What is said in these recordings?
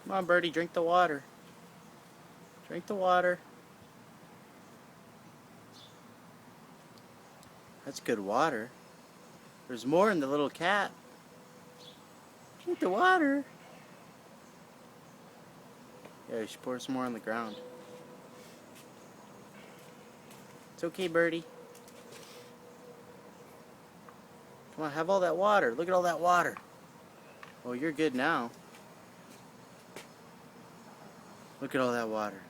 Come on, Birdie, drink the water. Drink the water. That's good water. There's more in the little cat. Drink the water. Yeah, you should pour some more on the ground. It's okay, Birdie. Come on, have all that water. Look at all that water. Oh, you're good now. Look at all that water.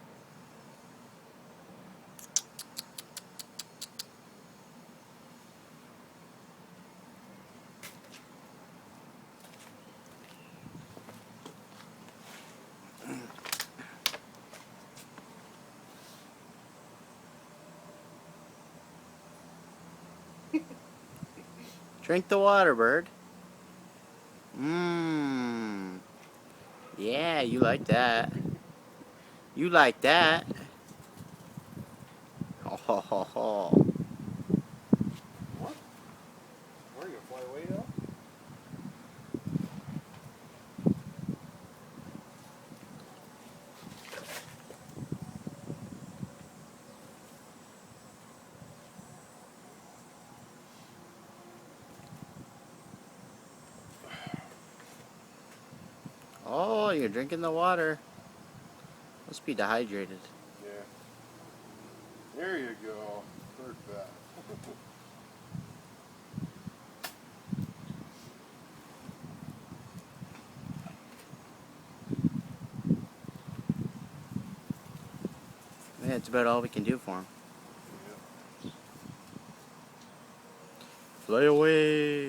Drink the water, bird. Mmm. Yeah, you like that. You like that. Ho ho ho ho. What? Where are you gonna fly away now? Oh, you're drinking the water. Must be dehydrated. Yeah. There you go. Third bath. Yeah, it's about all we can do for him. Yeah. Fly away.